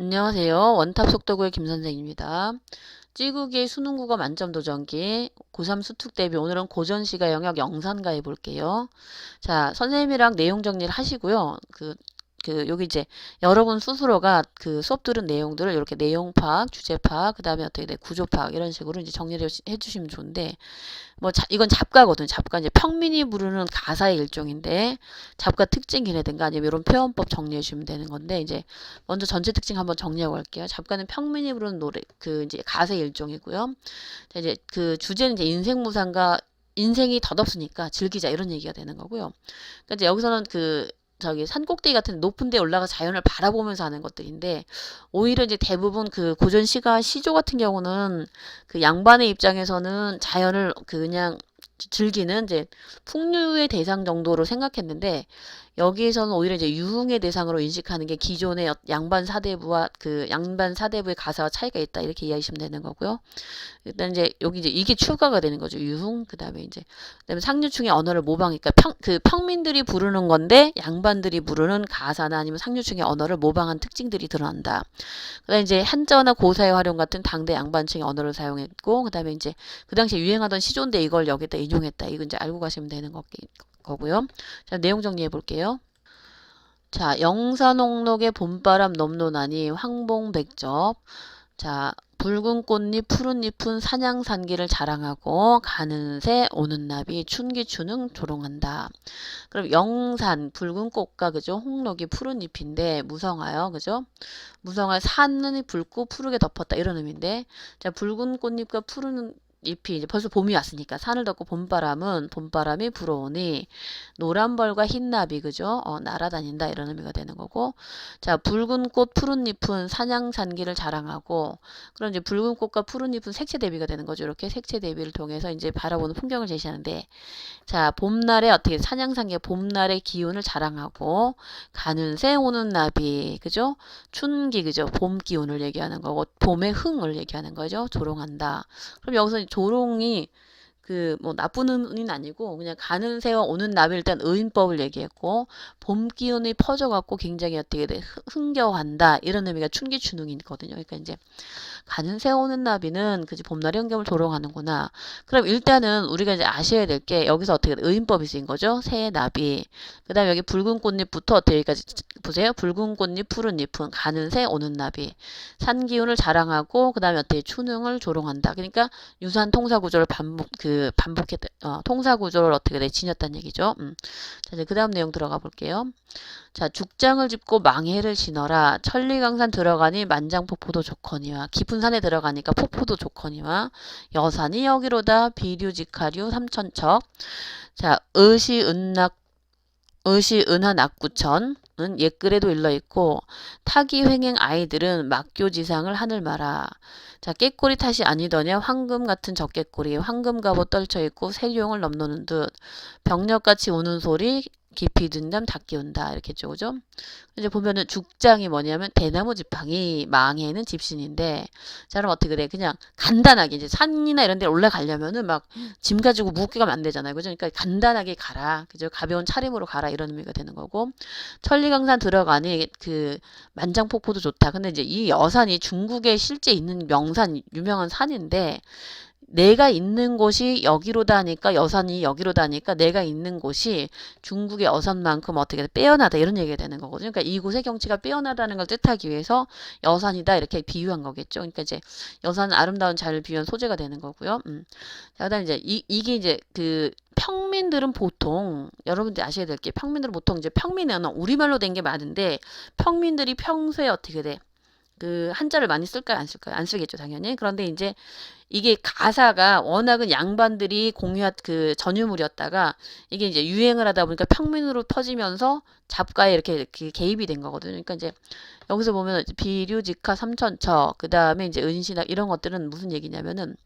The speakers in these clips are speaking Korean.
안녕하세요. 원탑속도구의 김선생입니다. 찌국의 수능국어 만점 도전기 고3 수특 대비 오늘은 고전시가 영역 영산가 해볼게요. 자, 선생님이랑 내용 정리를 하시고요. 여기 이제 여러분 스스로가 그 수업 들은 내용들을 이렇게 내용 파악, 주제 파악, 그 다음에 어떻게 돼, 구조 파악 이런 식으로 이제 정리를 해주시면 좋은데 이건 잡가거든. 잡가 이제 평민이 부르는 가사의 일종인데 잡가 특징이라든가 아니면 이런 표현법 정리해 주시면 되는 건데 이제 먼저 전체 특징 한번 정리하고 갈게요. 잡가는 평민이 부르는 노래 이제 가사의 일종이고요. 자, 이제 그 주제는 이제 인생무상과 인생이 덧없으니까 즐기자 이런 얘기가 되는 거고요. 그러니까 이제 여기서는 저기 산꼭대기 같은 높은 데 올라가 자연을 바라보면서 하는 것들인데 오히려 이제 대부분 그 고전 시가 시조 같은 경우는 그 양반의 입장에서는 자연을 그냥 즐기는 이제 풍류의 대상 정도로 생각했는데 여기에서는 오히려 이제 유흥의 대상으로 인식하는 게 기존의 양반 사대부와 그 양반 사대부의 가사와 차이가 있다 이렇게 이해하시면 되는 거고요. 일단 이제 여기 이제 이게 추가가 되는 거죠. 유흥 그다음에 상류층의 언어를 모방하니까 평민들이 부르는 건데 양반들이 부르는 가사나 아니면 상류층의 언어를 모방한 특징들이 드러난다. 그다음에 이제 한자어나 고사의 활용 같은 당대 양반층의 언어를 사용했고 그다음에 이제 그 당시에 유행하던 시조인데 이걸 여기다 인용했다. 이거 이제 알고 가시면 되는 거고요. 자, 내용 정리해 볼게요. 자, 영산홍록의 봄바람 넘노나니 황봉백접. 자, 붉은 꽃잎 푸른 잎은 산양산기를 자랑하고 가는 새 오는 나비 춘기추능 조롱한다. 그럼 영산 붉은 꽃과 그죠? 홍록이 푸른 잎인데 무성하여 그죠? 무성할 산이 붉고 푸르게 덮었다 이런 의미인데 자 붉은 꽃잎과 푸른 잎이 이제 벌써 봄이 왔으니까 산을 덮고 봄바람이 불어오니 노란벌과 흰나비 그죠? 날아다닌다 이런 의미가 되는 거고 자 붉은 꽃 푸른 잎은 산양산기를 자랑하고 그럼 이제 붉은 꽃과 푸른 잎은 색채 대비가 되는 거죠. 이렇게 색채 대비를 통해서 이제 바라보는 풍경을 제시하는데 자 봄날에 어떻게 산양산기의 봄날의 기운을 자랑하고 가는 새 오는 나비 그죠? 춘기 그죠? 봄 기운을 얘기하는 거고 봄의 흥을 얘기하는 거죠. 조롱한다. 그럼 여기서 조롱이 뭐 나쁜 의미는 아니고 그냥 가는 새와 오는 나비를 일단 의인법을 얘기했고 봄 기운이 퍼져갖고 굉장히 어떻게 돼 흥겨워한다 이런 의미가 춘기추능이거든요. 그러니까 이제 가는 새 오는 나비는 그지 봄날의 흥겨움을 조롱하는구나. 그럼 일단은 우리가 이제 아셔야 될 게 여기서 어떻게 의인법이 쓰인 거죠? 새 나비. 그다음에 여기 붉은 꽃잎부터 어떻게 여기까지 보세요. 붉은 꽃잎 푸른 잎은 가는 새 오는 나비. 산 기운을 자랑하고 그다음에 어떻게 추능을 조롱한다. 그러니까 유사한 통사 구조를 반복했 통사 구조를 어떻게 돼 지녔다는 얘기죠. 자, 이제 그다음 내용 들어가 볼게요. 자, 죽장을 짚고 망해를 신어라. 천리강산 들어가니 만장폭포도 좋거니와 깊은 산에 들어가니까 폭포도 좋거니와 여산이 여기로다 비류직하류 삼천척. 자, 의시은하 낙구천은 옛글에도 일러있고 타기횡행 아이들은 막교지상을 하늘 마라. 자, 깨꼬리 탓이 아니더냐 황금 같은 적깨꼬리 황금 갑옷 떨쳐있고 세룡을 넘노는 듯 병력같이 우는 소리 깊이 든 잠 닭 깨운다 이렇게 했죠. 그죠? 이제 보면은 죽장이 뭐냐면 대나무 지팡이 망해는 집신인데 자 그럼 어떻게 돼? 그냥 간단하게 이제 산이나 이런 데 올라가려면은 막 짐 가지고 무겁게 가면 안 되잖아요. 그죠? 그러니까 간단하게 가라. 그죠? 가벼운 차림으로 가라 이런 의미가 되는 거고 천리강산 들어가니 만장폭포도 좋다. 근데 이제 이 여산이 중국에 실제 있는 명산 유명한 산인데 내가 있는 곳이 여기로다 하니까 여산이 여기로다 하니까 내가 있는 곳이 중국의 여산만큼 어떻게 빼어나다 이런 얘기가 되는 거거든요. 그러니까 이곳의 경치가 빼어나다는 걸 뜻하기 위해서 여산이다 이렇게 비유한 거겠죠. 그러니까 이제 여산은 아름다운 자를 비유한 소재가 되는 거고요. 자, 그다음 이제 이게 이제 평민들은 보통 여러분들이 아셔야 될 게 평민들은 보통 이제 평민은 우리말로 된 게 많은데 평민들이 평소에 어떻게 돼? 한자를 많이 쓸까요? 안 쓸까요? 안 쓰겠죠, 당연히. 그런데 이제 이게 가사가 워낙은 양반들이 공유한 전유물이었다가 이게 이제 유행을 하다 보니까 평민으로 퍼지면서 잡가에 이렇게 개입이 된 거거든요. 그러니까 이제 여기서 보면 비류직하 삼천척, 그 다음에 이제 은신학 이런 것들은 무슨 얘기냐면은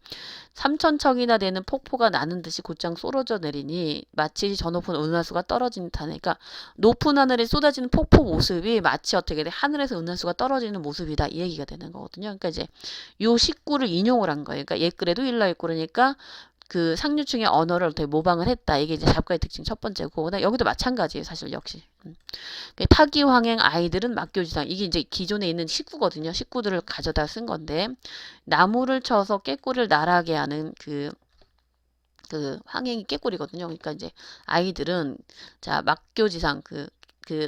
삼천척이나 되는 폭포가 나는 듯이 곧장 쏟아져 내리니 마치 저 높은 은하수가 떨어진 듯하네. 그러니까 높은 하늘에 쏟아지는 폭포 모습이 마치 어떻게 돼? 하늘에서 은하수가 떨어지는 모습이다. 이 얘기가 되는 거거든요. 그러니까 이제 요 식구를 인용을 한 거예요. 그러니까 옛글에도 일러있고 그러니까 그 상류층의 언어를 어떻게 모방을 했다. 이게 이제 잡가의 특징 첫 번째고, 그다음 여기도 마찬가지예요. 사실 역시. 타기황행 아이들은 막교지상. 이게 이제 기존에 있는 식구거든요. 식구들을 가져다 쓴 건데, 나무를 쳐서 깨꼬리를 날아게 하는 그 황행이 깨꼬리거든요. 그러니까 이제 아이들은 자 막교지상 그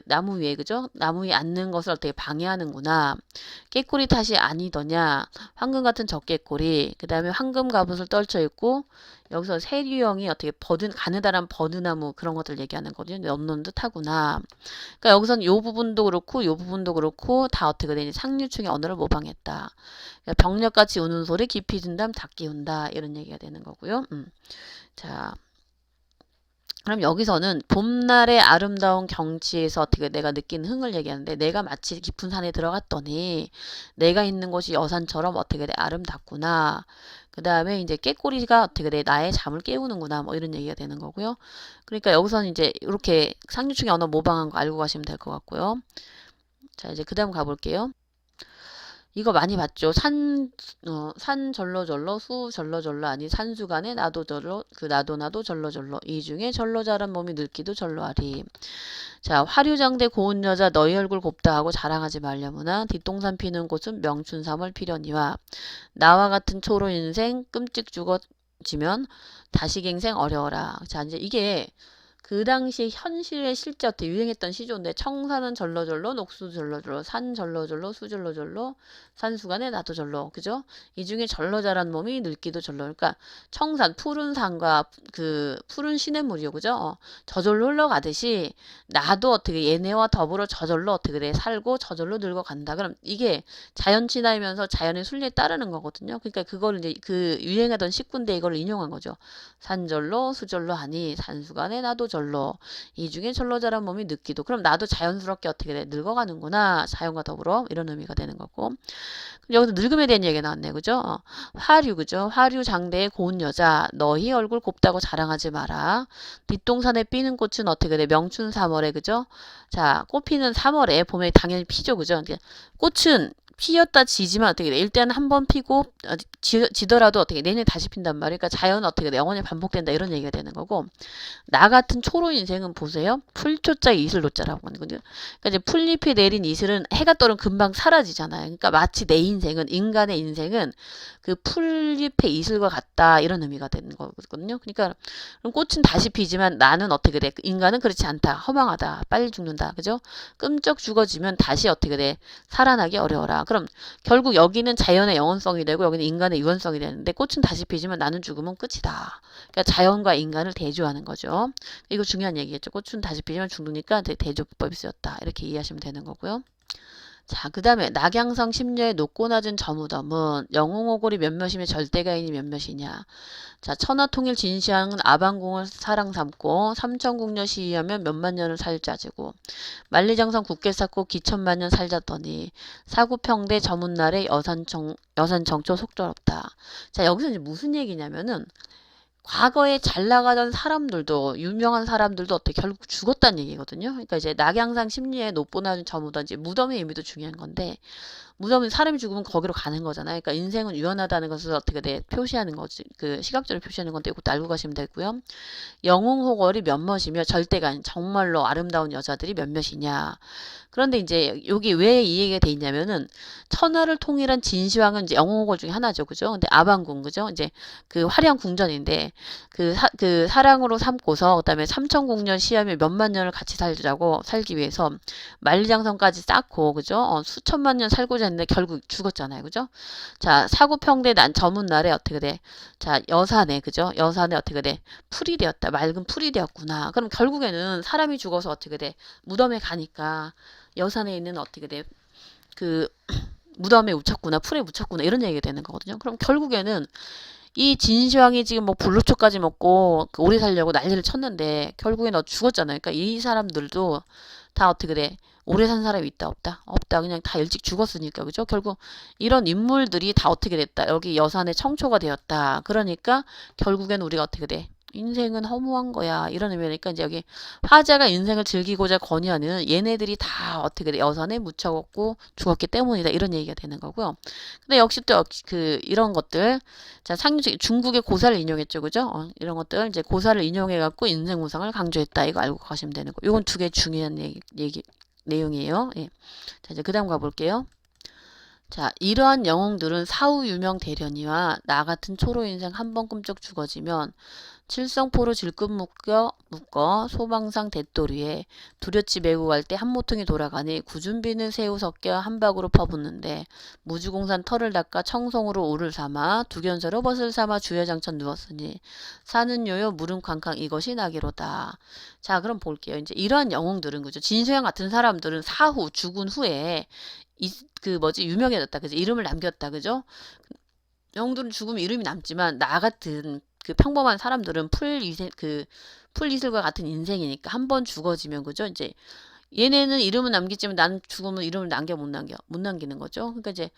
나무 위에 그죠? 나무 위에 앉는 것을 어떻게 방해하는구나. 깨꼬리 탓이 아니더냐. 황금 같은 적깨꼬리. 그 다음에 황금 갑옷을 떨쳐 있고 여기서 세류형이 어떻게 가느다란 버드나무 그런 것들 얘기하는 거거든요. 넘는 듯하구나. 그러니까 여기서는 요 부분도 그렇고 요 부분도 그렇고 다 어떻게 되니 상류층의 언어를 모방했다. 그러니까 병력같이 우는 소리 깊이 든다면 닭기 운다. 이런 얘기가 되는 거고요. 자. 그럼 여기서는 봄날의 아름다운 경치에서 어떻게 내가 느낀 흥을 얘기하는데 내가 마치 깊은 산에 들어갔더니 내가 있는 곳이 여산처럼 어떻게 돼 아름답구나. 그 다음에 이제 깨꼬리가 어떻게 돼 나의 잠을 깨우는구나 뭐 이런 얘기가 되는 거고요. 그러니까 여기서는 이제 이렇게 상류층의 언어 모방한 거 알고 가시면 될 것 같고요. 자 이제 그 다음 가볼게요. 이거 많이 봤죠. 산 절로절로 수 절로절로 아니 산수간에 나도 절로 나도 절로절로 이 중에 절로 자란 몸이 늙기도 절로하리. 자 화류장대 고운 여자 너희 얼굴 곱다 하고 자랑하지 말려무나 뒷동산 피는 곳은 명춘삼월 피려니와 나와 같은 초로 인생 끔찍 죽어지면 다시갱생 어려워라. 자 이제 이게 그 당시 현실의 실제 어떻게 유행했던 시조인데 청산은 절로절로 녹수 절로절로 산 절로절로 수 절로절로 산수간에 나도 절로 그죠? 이 중에 절로 자란 몸이 늙기도 절로 그러니까 청산 푸른 산과 그 푸른 시냇물이요 그죠? 저절로 흘러가듯이 나도 어떻게 얘네와 더불어 저절로 어떻게 돼 살고 저절로 늙어간다. 그럼 이게 자연 친화이면서 자연의 순리에 따르는 거거든요. 그러니까 그걸 이제 그 유행하던 식구인데 이걸 인용한 거죠. 산절로 수절로 하니 산수간에 나도 절로 이 중에 절로 자란 몸이 늙기도 그럼 나도 자연스럽게 어떻게 돼 늙어가는구나 자연과 더불어 이런 의미가 되는 거고 여기서 늙음에 대한 얘기가 나왔네 그죠 화류 그죠 화류 장대의 고운 여자 너희 얼굴 곱다고 자랑하지 마라 뒷동산에 피는 꽃은 어떻게 돼 명춘 3월에 그죠 자 꽃 피는 3월에 봄에 당연히 피죠 그죠 꽃은 피었다 지지만 어떻게 돼? 일단 한번 피고 지더라도 어떻게 내년에 다시 핀단 말이에요. 그러니까 자연은 어떻게 돼? 영원히 반복된다 이런 얘기가 되는 거고 나 같은 초로 인생은 보세요. 풀초자 이슬 노자라고 하는 거거든요. 그러니까 이제 풀잎이 내린 이슬은 해가 떠는 금방 사라지잖아요. 그러니까 마치 내 인생은 인간의 인생은 그 풀잎의 이슬과 같다 이런 의미가 되는 거거든요. 그러니까 그럼 꽃은 다시 피지만 나는 어떻게 돼? 인간은 그렇지 않다. 허망하다. 빨리 죽는다. 그죠? 끔쩍 죽어지면 다시 어떻게 돼? 살아나기 어려워라. 그럼 결국 여기는 자연의 영원성이 되고 여기는 인간의 유연성이 되는데 꽃은 다시 피지만 나는 죽으면 끝이다. 그러니까 자연과 인간을 대조하는 거죠. 이거 중요한 얘기겠죠. 꽃은 다시 피지만 죽으니까 대조법이 쓰였다. 이렇게 이해하시면 되는 거고요. 자, 그 다음에 낙양성 심려의 높고 낮은 저무덤은 영웅오골이 몇몇이며 절대가인이 몇몇이냐. 자, 천하통일 진시황은 아방궁을 사랑 삼고 삼천궁녀 시위하면 몇만 년을 살자지고 만리장성 굳게 쌓고 기천만 년 살자더니 사구평대 저문날에 여산정초 속절없다. 자, 여기서 이제 무슨 얘기냐면은 과거에 잘 나가던 사람들도 유명한 사람들도 어떻게 결국 죽었다는 얘기거든요. 그러니까 이제 낙양상 심리에 높보나 저무던지 무덤의 의미도 중요한 건데 무덤은 사람이 죽으면 거기로 가는 거잖아요. 그러니까 인생은 유연하다는 것을 어떻게 돼 표시하는 거지. 그 시각적으로 표시하는 건데 이것도 알고 가시면 되고요. 영웅호걸이 몇몇이며 절대가 아닌 정말로 아름다운 여자들이 몇몇이냐. 그런데 이제 여기 왜 이 얘기가 돼 있냐면은 천하를 통일한 진시황은 이제 영웅호걸 중에 하나죠. 그죠? 근데 아방궁 그죠? 이제 그 화려한 궁전인데 그 사랑으로 삼고서 그다음에 삼천궁년 시함에 몇만 년을 같이 살기 위해서 만리장성까지 쌓고 그죠? 수천만 년 살고자 했는데 결국 죽었잖아요. 그죠? 자, 사구평대 난 저문 날에 어떻게 돼? 자, 여산에 그죠? 여산에 어떻게 돼? 풀이 되었다. 맑은 풀이 되었구나. 그럼 결국에는 사람이 죽어서 어떻게 돼? 무덤에 가니까 여산에 있는 어떻게 돼? 그 무덤에 묻혔구나. 풀에 묻혔구나. 이런 얘기가 되는 거거든요. 그럼 결국에는 이 진시황이 지금 뭐 불로초까지 먹고 오래 살려고 난리를 쳤는데 결국에 너 죽었잖아요. 그러니까 이 사람들도 다 어떻게 돼? 오래 산 사람이 있다 없다? 없다. 그냥 다 일찍 죽었으니까 그죠? 결국 이런 인물들이 다 어떻게 됐다? 여기 여산의 청초가 되었다. 그러니까 결국엔 우리가 어떻게 돼? 인생은 허무한 거야. 이런 의미니까 이제 여기 화자가 인생을 즐기고자 권유하는 얘네들이 다 어떻게 돼? 여선에 묻혀갖고 죽었기 때문이다. 이런 얘기가 되는 거고요. 근데 역시 또 이런 것들. 자, 중국의 고사를 인용했죠. 그죠? 이런 것들 이제 고사를 인용해갖고 인생 무상을 강조했다. 이거 알고 가시면 되는 거. 이건 두 개 중요한 내용이에요. 예. 자, 이제 그 다음 가볼게요. 자, 이러한 영웅들은 사후 유명 대련이와 나 같은 초로 인생 한 번 꿈쩍 죽어지면 칠성포로 질끈 묶어 소방상 대도리에 두려치 메고 갈 때 한 모퉁이 돌아가니 구준비는 새우 섞여 한박으로 퍼붓는데 무주공산 털을 닦아 청송으로 오를 삼아 두견서로 벗을 삼아 주야장천 누웠으니 사는 요요 물은 캉캉 이것이 나기로다. 자, 그럼 볼게요. 이제 이러한 영웅들은 그죠? 진소양 같은 사람들은 사후 죽은 후에 유명해졌다. 그죠? 이름을 남겼다. 그죠? 영웅들은 죽으면 이름이 남지만 나 같은 그 평범한 사람들은 풀이슬과 같은 인생이니까 한 번 죽어지면 그죠? 이제 얘네는 이름은 남기지만 나는 죽으면 이름을 못 남기는 거죠. 그러니까 이제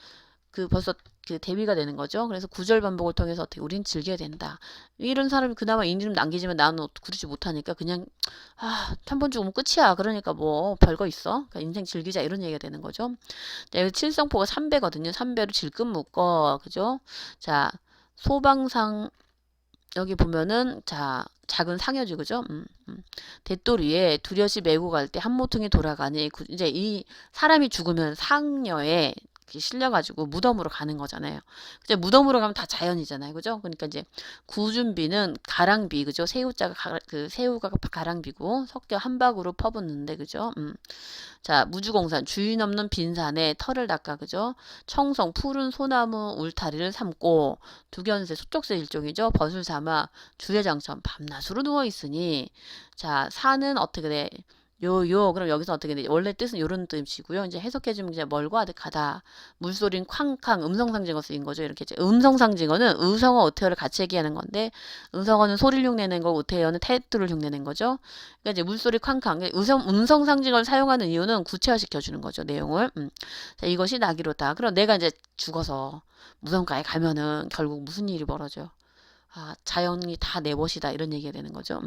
벌써 대비가 되는 거죠. 그래서 구절 반복을 통해서 어떻게 우린 즐겨야 된다. 이런 사람이 그나마 이름 남기지만 나는 그러지 못하니까 그냥 한 번 죽으면 끝이야. 그러니까 뭐 별거 있어. 그러니까 인생 즐기자 이런 얘기가 되는 거죠. 자, 여기 칠성포가 3배거든요. 3배로 질끈 묶어. 그죠? 자, 소방상 여기 보면은 자 작은 상여지 그죠? 대돌 위에 두려시 메고 갈 때 한 모퉁이 돌아가니 이제 이 사람이 죽으면 상여에 실려가지고 무덤으로 가는 거잖아요. 이제 무덤으로 가면 다 자연이잖아요, 그죠? 그러니까 이제 구준비는 가랑비 그죠? 새우가 가랑비고 섞여 한박으로 퍼붓는데 그죠? 자, 무주공산 주인 없는 빈산에 털을 닦아 그죠? 청성 푸른 소나무 울타리를 삼고 두견새 소쪽새 일종이죠. 벗을 삼아 주야장천 밤낮으로 누워 있으니 자, 산은 어떻게 돼? 그럼 여기서 어떻게 돼? 원래 뜻은 요런 뜻이고요. 이제 해석해주면 그냥 멀고 아득하다. 물소리는 쾅쾅 음성상징어 쓰인 거죠. 이렇게 이제 음성상징어는 의성어 어태어를 같이 얘기하는 건데 음성어는 소리를 흉내낸 거고 어태어는 태도를 흉내낸 거죠. 그러니까 이제 물소리 쾅쾅 음성상징어를 사용하는 이유는 구체화시켜주는 거죠. 내용을. 자, 이것이 나기로다. 그럼 내가 이제 죽어서 무덤가에 가면은 결국 무슨 일이 벌어져? 자연이 다 내 멋이다 이런 얘기가 되는 거죠.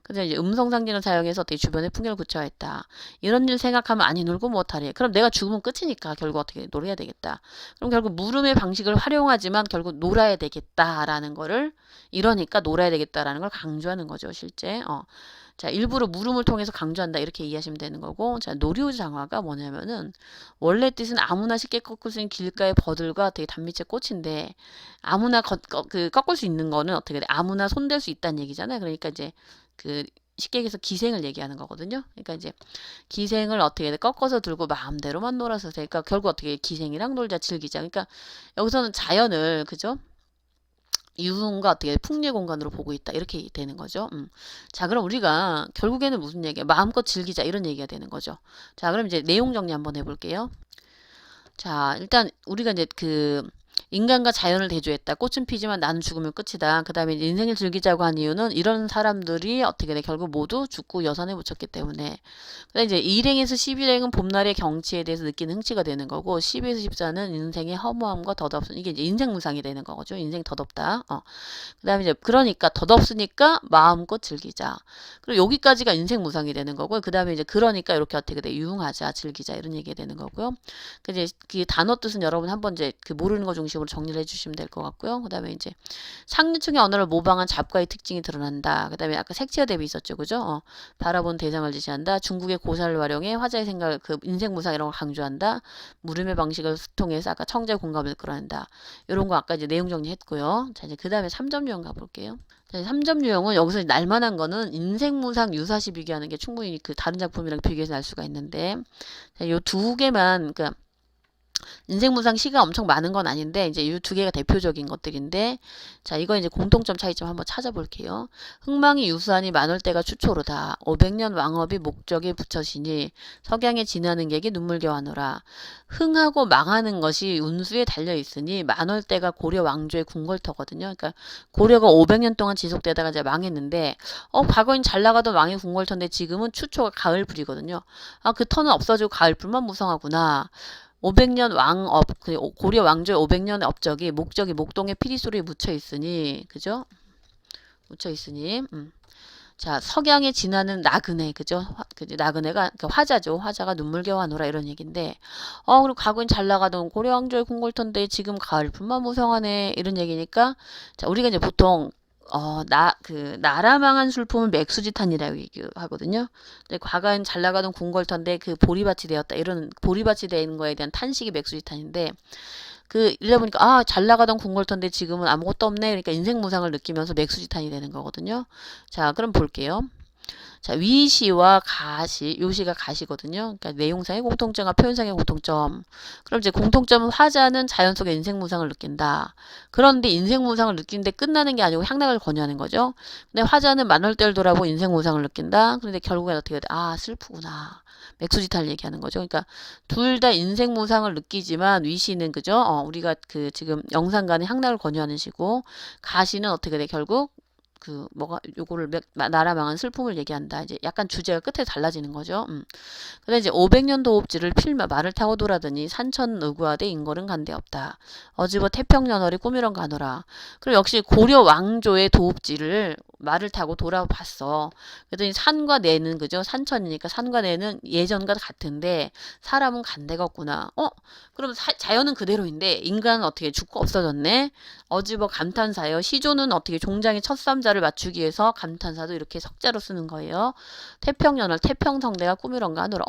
근데 이제 음성상징을 사용해서 어떻게 주변의 풍경을 구체화했다. 이런 일 생각하면 아니 놀고 못하리. 그럼 내가 죽으면 끝이니까 결국 어떻게 놀아야 되겠다. 그럼 결국 물음의 방식을 활용하지만 결국 놀아야 되겠다라는 거를 이러니까 놀아야 되겠다라는 걸 강조하는 거죠. 실제. 자, 일부러 물음을 통해서 강조한다 이렇게 이해하시면 되는 거고 자, 노류장화가 뭐냐면은 원래 뜻은 아무나 쉽게 꺾을 수 있는 길가의 버들과 되게 단미채 꽃인데 아무나 꺾을 수 있는 거는 어떻게 돼? 아무나 손댈 수 있다는 얘기잖아요. 그러니까 이제 쉽게 얘기해서 기생을 얘기하는 거거든요. 그러니까 이제 기생을 어떻게 돼? 꺾어서 들고 마음대로만 놀아서 돼. 그러니까 결국 어떻게 기생이랑 놀자 즐기자. 그러니까 여기서는 자연을 그죠? 유흥과 어떻게 풍류의 공간으로 보고 있다 이렇게 되는 거죠. 자, 그럼 우리가 결국에는 무슨 얘기야? 마음껏 즐기자 이런 얘기가 되는 거죠. 자, 그럼 이제 내용 정리 한번 해볼게요. 자, 일단 우리가 이제 인간과 자연을 대조했다. 꽃은 피지만 나는 죽으면 끝이다. 그 다음에 인생을 즐기자고 한 이유는 이런 사람들이 어떻게 돼? 결국 모두 죽고 여산에 묻혔기 때문에. 그다음에 이제 1행에서 11행은 봄날의 경치에 대해서 느끼는 흥치가 되는 거고 12에서 14는 인생의 허무함과 덧없음. 이게 이제 인생 무상이 되는 거죠. 인생 덧없다. 그 다음에 이제 그러니까 덧없으니까 마음껏 즐기자. 그리고 여기까지가 인생 무상이 되는 거고요. 그 다음에 이제 그러니까 이렇게 어떻게 돼? 유흥하자, 즐기자 이런 얘기가 되는 거고요. 그 이제 그 단어 뜻은 여러분 한번 이제 모르는 거 중심으로 정리를 해주시면 될 것 같고요. 그 다음에 이제 상류층의 언어를 모방한 잡과의 특징이 드러난다. 그 다음에 아까 색채와 대비 있었죠. 그죠? 바라본 대상을 지시한다. 중국의 고사를 활용해 화자의 생각을 인생 무상 이런 걸 강조한다. 물음의 방식을 통해서 아까 청자의 공감을 끌어낸다. 이런 거 아까 이제 내용 정리했고요. 자, 이제 그 다음에 3점 유형 가볼게요. 3점 유형은 여기서 날만한 거는 인생무상 유사시 비교하는 게 충분히 다른 작품이랑 비교해서 날 수가 있는데 요 두 개만 인생무상 시가 엄청 많은 건 아닌데 이제 이 두 개가 대표적인 것들인데 자 이거 이제 공통점 차이점 한번 찾아볼게요. 흥망이 유수하니 만월대가 추초로다. 500년 왕업이 목적에 붙여시니 석양에 지나는 객이 눈물겨하노라. 흥하고 망하는 것이 운수에 달려있으니 만월대가 고려 왕조의 궁궐터거든요. 그러니까 고려가 500년 동안 지속되다가 이제 망했는데 과거엔 잘 나가던 왕의 궁궐터인데 지금은 추초가 가을불이거든요. 그 터는 없어지고 가을불만 무성하구나. 500년 왕업, 고려 왕조의 500년의 업적이 목동의 피리소리에 묻혀 있으니, 그죠? 묻혀 있으니. 자, 석양에 지나는 나그네, 그죠? 그죠? 나그네가, 그러니까 화자죠. 화자가 눈물겨워하노라 이런 얘기인데, 그리고 과거엔 잘 나가던 고려왕조의 궁궐턴데 지금 가을 분만 무성하네 이런 얘기니까, 자, 우리가 이제 보통 나라 망한 술품은 맥수지탄이라고 얘기하거든요. 근데 과거엔 잘 나가던 궁궐턴데 그 보리밭이 되었다 이런 보리밭이 된 거에 대한 탄식이 맥수지탄인데. 이러다 보니까, 잘 나가던 궁궐턴데 지금은 아무것도 없네. 그러니까 인생 무상을 느끼면서 맥수지탄이 되는 거거든요. 자, 그럼 볼게요. 자, 위시와 가시, 요시가 가시거든요. 그러니까 내용상의 공통점과 표현상의 공통점. 그럼 이제 공통점은 화자는 자연 속의 인생 무상을 느낀다. 그런데 인생 무상을 느끼는데 끝나는 게 아니고 향락을 권유하는 거죠. 근데 화자는 만월대를 돌아보고 인생 무상을 느낀다. 그런데 결국엔 어떻게 돼? 슬프구나. 맥수지탄을 얘기하는 거죠. 그러니까 둘 다 인생 무상을 느끼지만 위시는 그죠? 우리가 지금 영상간의 향락을 권유하는 시고 가시는 어떻게 돼? 결국 요거를 나라 망한 슬픔을 얘기한다. 이제 약간 주제가 끝에 달라지는 거죠. 근데 이제 500년 도읍지를 필마 말을 타고 돌아더니 산천 의구하되 인걸은 간데 없다. 어지버 태평연월이 꾸미런 가노라. 그리고 역시 고려 왕조의 도읍지를 말을 타고 돌아봤어. 그랬더니 산과 내는 그죠? 산천이니까 산과 내는 예전과 같은데 사람은 간 데가 없구나. 그럼 자연은 그대로인데 인간은 어떻게 죽고 없어졌네? 어지버 감탄사요. 시조는 어떻게 종장의 첫 삼자를 맞추기 위해서 감탄사도 이렇게 석자로 쓰는 거예요. 태평연월 태평성대가 꾸미런가 하노라.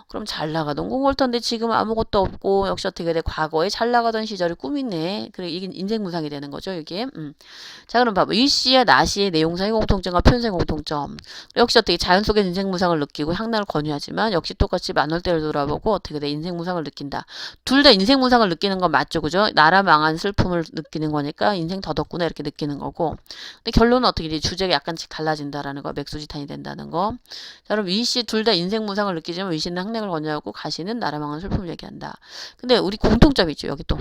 그럼 잘 나가던 궁궐턴데 지금 아무것도 없고 역시 어떻게 돼? 과거에 잘 나가던 시절이 꿈이네. 그래 이게 인생무상이 되는 거죠. 이게. 자 그럼 봐봐. 위시와 나시의 내용상의 공통점과 표현상의 공통점. 역시 어떻게 자연 속의 인생무상을 느끼고 향락을 권유하지만 역시 똑같이 만월대를 돌아보고 어떻게 돼? 인생무상을 느낀다. 둘 다 인생무상을 느끼는 건 맞죠. 그죠? 나라 망한 슬픔을 느끼는 거니까 인생 더덥구나 이렇게 느끼는 거고. 근데 결론은 어떻게 돼? 주제가 약간씩 달라진다라는 거. 맥수지탄이 된다는 거. 자 그럼 위시 둘 다 인생무상을 느끼지만 위시는 향락을 권유하고 가시는 나라 망한 슬픔을 얘기한다. 근데 우리 공통점이 있죠. 여기 또.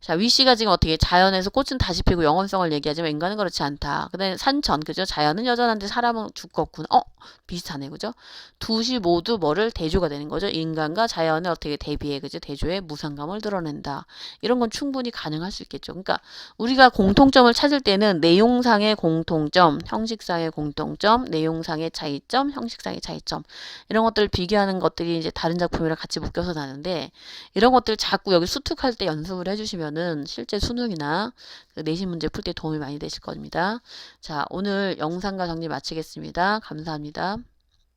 자, 위씨가 지금 어떻게 자연에서 꽃은 다시 피고 영원성을 얘기하지만 인간은 그렇지 않다. 그다음에 산천, 그죠? 자연은 여전한데 사람은 죽겠구나. 비슷하네, 그죠? 두시 모두 뭐를 대조가 되는 거죠. 인간과 자연을 어떻게 대비해, 그죠? 대조해 무상감을 드러낸다. 이런 건 충분히 가능할 수 있겠죠. 그러니까 우리가 공통점을 찾을 때는 내용상의 공통점, 형식상의 공통점, 내용상의 차이점, 형식상의 차이점 이런 것들을 비교하는 것들이 이제 다른 작품이랑 같이 묶여서 나는데 이런 것들 자꾸 여기 수특할 때 연습을 해주시면은 실제 수능이나 내신 문제 풀 때 도움이 많이 되실 겁니다. 자, 오늘 영상과 정리 마치겠습니다. 감사합니다.